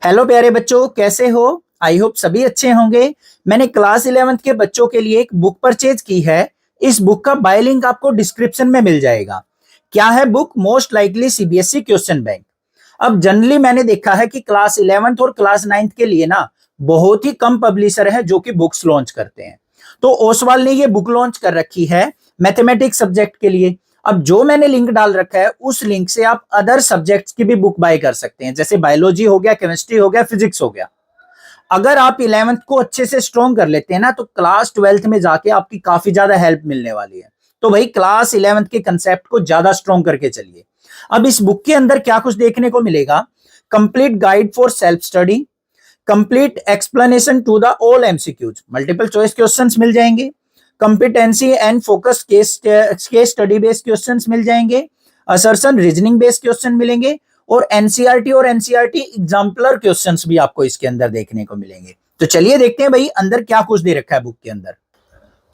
Hello प्यारे बच्चों, कैसे हो? आई होप सभी अच्छे होंगे। मैंने क्लास 11th के बच्चों के लिए एक बुक परचेज की है। इस बुक का बाय लिंक आपको डिस्क्रिप्शन में मिल जाएगा। क्या है book? Most likely CBSE question bank. अब जनरली मैंने देखा है कि क्लास 11th और क्लास 9th के लिए ना बहुत ही कम पब्लिशर है जो कि बुक्स लॉन्च करते हैं। तो ओसवाल ने ये बुक लॉन्च कर रखी है मैथमेटिक्स सब्जेक्ट के लिए। अब जो मैंने लिंक डाल रखा है उस लिंक से आप अदर सब्जेक्ट्स की भी बुक बाय कर सकते हैं, जैसे बायोलॉजी हो गया, केमिस्ट्री हो गया, फिजिक्स हो गया। अगर आप 11th को अच्छे से स्ट्रॉन्ग कर लेते हैं ना तो क्लास 12th में जाके आपकी काफी ज्यादा हेल्प मिलने वाली है। तो भाई क्लास 11th के कंसेप्ट को ज्यादा स्ट्रॉन्ग करके चलिए। अब इस बुक के अंदर क्या कुछ देखने को मिलेगा? Complete guide for self study, complete explanation to the all MCQs, multiple choice questions मिल जाएंगे, competency and focus case study based questions मिल जाएंगे, असर्शन रीजनिंग बेस्ड क्वेश्चन मिलेंगे और एनसीईआरटी और एनसीईआरटी एग्जाम्पलर क्वेश्चंस भी आपको इसके अंदर देखने को मिलेंगे। तो चलिए देखते हैं भाई अंदर क्या कुछ दे रखा है बुक के अंदर।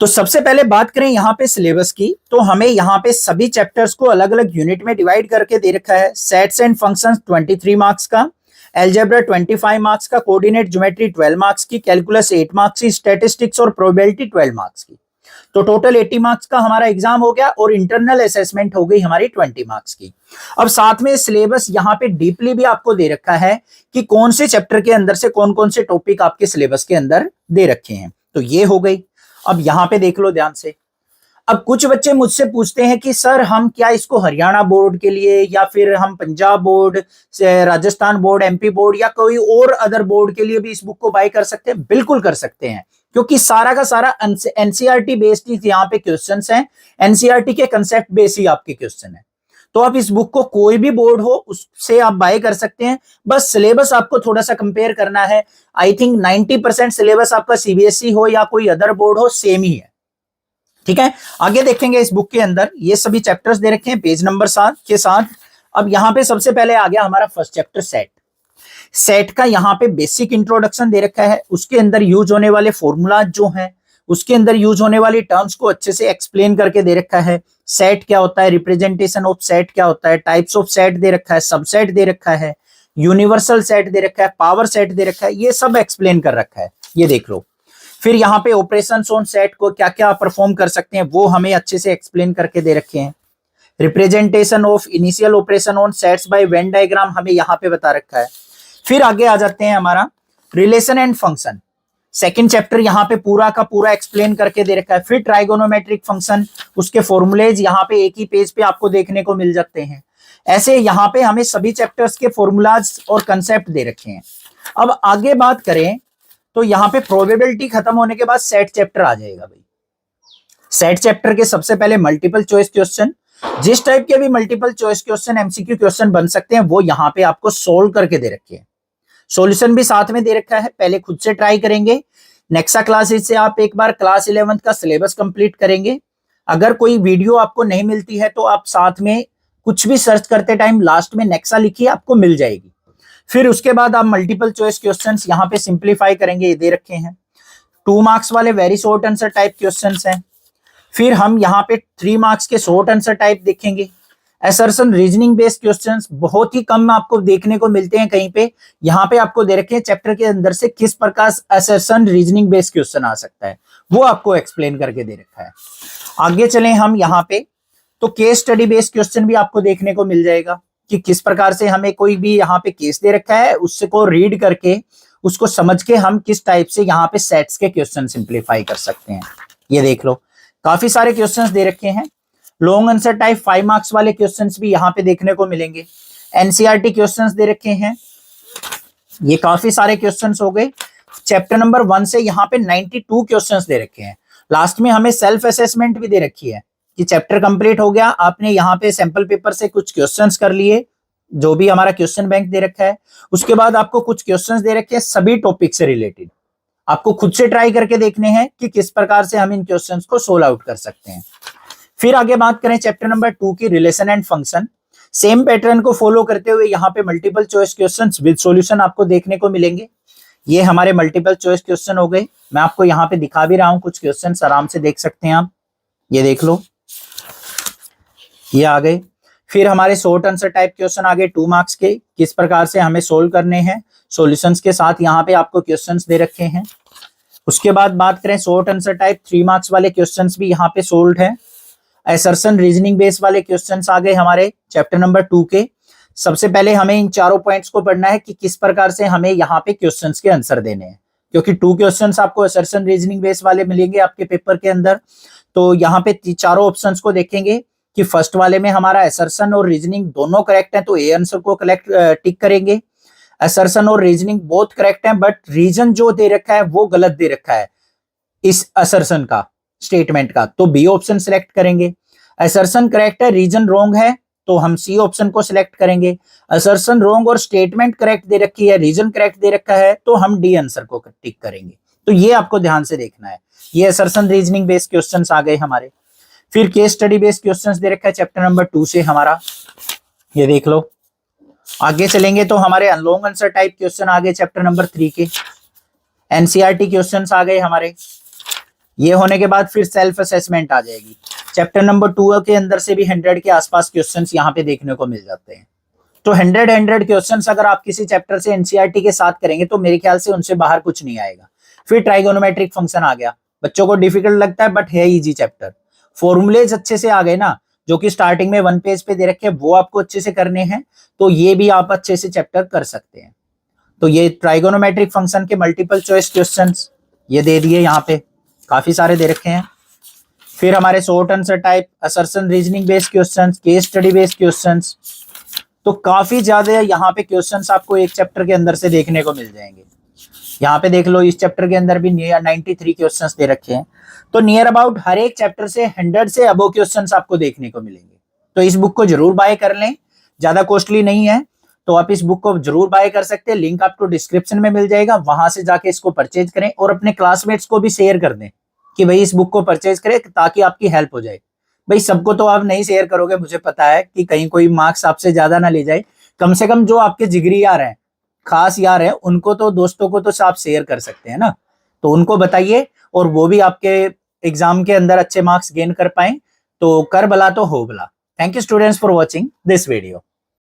तो सबसे पहले बात करें यहाँ पे सिलेबस की, तो हमें यहाँ पे सभी चैप्टर्स को अलग अलग यूनिट में डिवाइड करके दे रखा है। सेट्स एंड फंक्शंस 23 मार्क्स का, एल्जेब्रा 25 मार्क्स का, कोऑर्डिनेट ज्योमेट्री 12 मार्क्स की, कैलकुलस 8 मार्क्स की, स्टैटिस्टिक्स और प्रोबेबिलिटी 12 मार्क्स की। तो टोटल 80 मार्क्स का हमारा एग्जाम हो गया और इंटरनल असेसमेंट हो गई हमारी 20 मार्क्स की। अब साथ में सिलेबस यहाँ पे डीपली भी आपको दे रखा है कि कौन से चैप्टर के अंदर से कौन कौन से टॉपिक आपके सिलेबस के अंदर दे रखे हैं। तो ये हो गई। अब यहाँ पे देख लो ध्यान से। अब कुछ बच्चे मुझसे पूछते हैं कि सर हम क्या इसको हरियाणा बोर्ड के लिए या फिर हम पंजाब बोर्ड से, राजस्थान बोर्ड, एमपी बोर्ड या कोई और अदर बोर्ड के लिए भी इस बुक को बाय कर सकते हैं? बिल्कुल कर सकते हैं, क्योंकि सारा का सारा एनसीईआरटी बेस्ड यहाँ पे क्वेश्चंस हैं। एनसीईआरटी के कंसेप्ट बेस ही आपके क्वेश्चन है। तो आप इस बुक को कोई भी बोर्ड हो उससे आप बाय कर सकते हैं। बस सिलेबस आपको थोड़ा सा कंपेयर करना है। आई थिंक 90% सिलेबस आपका सीबीएसई हो या कोई अदर बोर्ड हो सेम ही है। ठीक है, आगे देखेंगे इस बुक के अंदर ये सभी चैप्टर्स दे रखे हैं पेज नंबर 7 के साथ। अब यहाँ पे सबसे पहले आ गया हमारा फर्स्ट चैप्टर सेट। सेट का यहाँ पे बेसिक इंट्रोडक्शन दे रखा है। उसके अंदर यूज होने वाले फॉर्मूला जो हैं, उसके अंदर यूज होने वाली टर्म्स को अच्छे से एक्सप्लेन करके दे रखा है। सेट क्या होता है, रिप्रेजेंटेशन ऑफ सेट क्या होता है, टाइप्स ऑफ सेट दे रखा है, सबसेट दे रखा है, यूनिवर्सल सेट दे रखा है, पावर सेट दे रखा है, ये सब एक्सप्लेन कर रखा है। ये देख लो। फिर यहाँ पे ऑपरेशंस ऑन सेट को क्या क्या परफॉर्म कर सकते हैं वो हमें अच्छे से एक्सप्लेन करके दे रखे हैं। Representation of initial operation on sets by Venn diagram हमें यहाँ पे बता रखा है। फिर आगे आ जाते हैं हमारा relation and function. Second chapter यहाँ पे पूरा का पूरा एक्सप्लेन करके दे रखा है। फिर ट्राइगोनोमेट्रिक फंक्शन, उसके फॉर्मूलेज यहाँ पे एक ही पेज पे आपको देखने को मिल जाते हैं। ऐसे यहाँ पे हमें सभी चैप्टर्स के फॉर्मूलाज और कंसेप्ट दे रखे हैं। अब आगे बात करें तो यहाँ पे प्रोबेबिलिटी खत्म होने के बाद सेट चैप्टर आ जाएगा भाई। सेट चैप्टर के सबसे पहले मल्टीपल चॉइस क्वेश्चन, जिस टाइप के भी multiple choice question MCQ question बन सकते हैं वो यहाँ पे आपको सोल्व करके दे रखे हैं। सॉल्यूशन भी साथ में दे रखा है, पहले खुद से ट्राई करेंगे। नेक्सा क्लासेस से आप एक बार क्लास 11th का सिलेबस कंप्लीट करेंगे। अगर कोई वीडियो आपको नहीं मिलती है तो आप साथ में कुछ भी सर्च करते टाइम लास्ट में नेक्सा लिखिए, आपको मिल जाएगी। फिर उसके बाद आप मल्टीपल चॉइस क्वेश्चंस यहाँ पे सिंप्लीफाई करेंगे, ये दे रखे हैं। 2 मार्क्स वाले very short answer type questions हैं। फिर हम यहाँ पे 3 मार्क्स के शॉर्ट आंसर टाइप देखेंगे। असर्शन रीजनिंग बेस्ड क्वेश्चंस बहुत ही कम आपको देखने को मिलते हैं कहीं पे। यहाँ पे आपको दे रखे हैं चैप्टर के अंदर से किस प्रकार असर्शन रीजनिंग बेस्ड क्वेश्चन आ सकता है, वो आपको एक्सप्लेन करके दे रखा है। आगे चलें हम यहाँ पे तो केस स्टडी बेस्ड क्वेश्चन भी आपको देखने को मिल जाएगा कि किस प्रकार से हमें कोई भी यहाँ पे केस दे रखा है उससे को रीड करके उसको समझ के हम किस टाइप से यहाँ पे सेट्स के क्वेश्चन सिंप्लीफाई कर सकते हैं। ये देख लो, काफी सारे क्वेश्चंस दे रखे हैं। लॉन्ग आंसर टाइप 5 मार्क्स वाले क्वेश्चंस भी यहाँ पे देखने को मिलेंगे। एनसीईआरटी क्वेश्चंस दे रखे हैं, ये काफी सारे क्वेश्चंस हो गए। चैप्टर नंबर 1 से यहाँ पे 92 क्वेश्चंस दे रखे हैं। लास्ट में हमें सेल्फ असेसमेंट भी दे रखी है कि चैप्टर कंप्लीट हो गया, आपने यहाँ पे सैंपल पेपर से कुछ क्वेश्चंस कर लिए, जो भी हमारा क्वेश्चन बैंक दे रखा है। उसके बाद आपको कुछ क्वेश्चंस दे रखे हैं सभी टॉपिक से रिलेटेड, आपको खुद से ट्राई करके देखने हैं कि किस प्रकार से हम इन क्वेश्चंस को सोल्व आउट कर सकते हैं। फिर आगे बात करें चैप्टर नंबर 2 की relation and function. Same pattern को फॉलो करते हुए यहाँ पे multiple choice questions with solution आपको देखने को मिलेंगे। ये हमारे मल्टीपल चॉइस क्वेश्चन हो गए। मैं आपको यहाँ पे दिखा भी रहा हूँ, कुछ क्वेश्चन आराम से देख सकते हैं आप। ये देख लो, ये आ गए। फिर हमारे शॉर्ट आंसर टाइप क्वेश्चन आ गए 2 मार्क्स के, किस प्रकार से हमें सोल्व करने हैं, सॉल्यूशंस के साथ यहाँ पे आपको क्वेश्चंस दे रखे हैं। उसके बाद बात करें शॉर्ट आंसर टाइप 3 मार्क्स वाले क्वेश्चंस भी यहाँ पे सोल्व है। असर्शन रीजनिंग बेस वाले क्वेश्चंस आ गए हमारे चैप्टर नंबर 2 के। सबसे पहले हमें इन चारों पॉइंट्स को पढ़ना है कि किस प्रकार से हमें यहाँ पे क्वेश्चंस के आंसर देने हैं, क्योंकि 2 क्वेश्चंस आपको असर्शन रीजनिंग बेस वाले मिलेंगे आपके पेपर के अंदर। तो यहाँ पे चारों ऑप्शंस को देखेंगे कि फर्स्ट वाले में हमारा असर्शन और रीजनिंग दोनों करेक्ट है तो ए आंसर को टिक करेंगे। असर्शन और रीजनिंग बोथ करेक्ट है बट रीजन जो दे रखा है वो गलत दे रखा है इस असर्शन का, स्टेटमेंट का, तो बी ऑप्शन सिलेक्ट करेंगे। असर्शन करेक्ट है, रीजन रॉन्ग है तो हम सी ऑप्शन को सिलेक्ट करेंगे। असर्शन रॉन्ग और स्टेटमेंट करेक्ट दे रखी है, रीजन करेक्ट दे रखा है तो हम डी आंसर को टिक करेंगे। तो ये आपको ध्यान से देखना है। ये असर्शन रीजनिंग बेस्ड क्वेश्चंस आ गए हमारे। फिर केस स्टडी बेस्ड क्वेश्चंस दे रखा है चैप्टर नंबर 2 से हमारा, ये देख लो। आगे चलेंगे तो हमारे लॉन्ग आंसर टाइप क्वेश्चन आ गए चैप्टर नंबर 3 के। एनसीईआरटी क्वेश्चंस आ गए हमारे। ये होने के बाद फिर सेल्फ असेसमेंट आ जाएगी। चैप्टर नंबर 2 के अंदर से भी 100 के आसपास क्वेश्चंस यहाँ पे देखने को मिल जाते हैं। तो 100 क्वेश्चंस अगर आप किसी चैप्टर से एनसीईआरटी के साथ करेंगे तो मेरे ख्याल से उनसे बाहर कुछ नहीं आएगा। फिर ट्राइगोनोमेट्रिक फंक्शन आ गया, बच्चों को डिफिकल्ट लगता है बट है इजी चैप्टर। फॉर्मूलेज अच्छे से आ गए ना, जो कि स्टार्टिंग में 1 पेज पे दे रखे हैं वो आपको अच्छे से करने हैं, तो ये भी आप अच्छे से चैप्टर कर सकते हैं। तो ये ट्राइगोनोमेट्रिक फंक्शन के मल्टीपल चॉइस क्वेश्चंस ये दे दिए, यहाँ पे काफी सारे दे रखे हैं। फिर हमारे short answer type, assertion reasoning based questions, case study based questions, तो काफी ज्यादा यहाँ पे क्वेश्चंस आपको एक चैप्टर के अंदर से देखने को मिल जाएंगे। यहाँ पे देख लो, इस चैप्टर के अंदर भी नियर 93 क्वेश्चंस दे रखे हैं। तो नियर अबाउट हर एक चैप्टर से 100 से अबव क्वेश्चंस आपको देखने को मिलेंगे। तो इस बुक को जरूर बाय कर लें, ज्यादा कॉस्टली नहीं है, तो आप इस बुक को जरूर बाय कर सकते हैं। लिंक आपको डिस्क्रिप्शन में मिल जाएगा, वहां से जाके इसको परचेज करें और अपने क्लासमेट्स को भी शेयर कर दें कि भाई इस बुक को परचेज करें ताकि आपकी हेल्प हो जाए। भाई सबको तो आप नहीं शेयर करोगे, मुझे पता है कि कहीं कोई मार्क्स आपसे ज्यादा ना ले जाए। कम से कम जो आपके जिगरी यार हैं, खास यार हैं, उनको तो, दोस्तों को तो आप शेयर कर सकते हैं ना। तो उनको बताइए और वो भी आपके एग्जाम के अंदर अच्छे मार्क्स गेन कर पाए। तो कर भला तो हो भला। Thank you students for watching this video.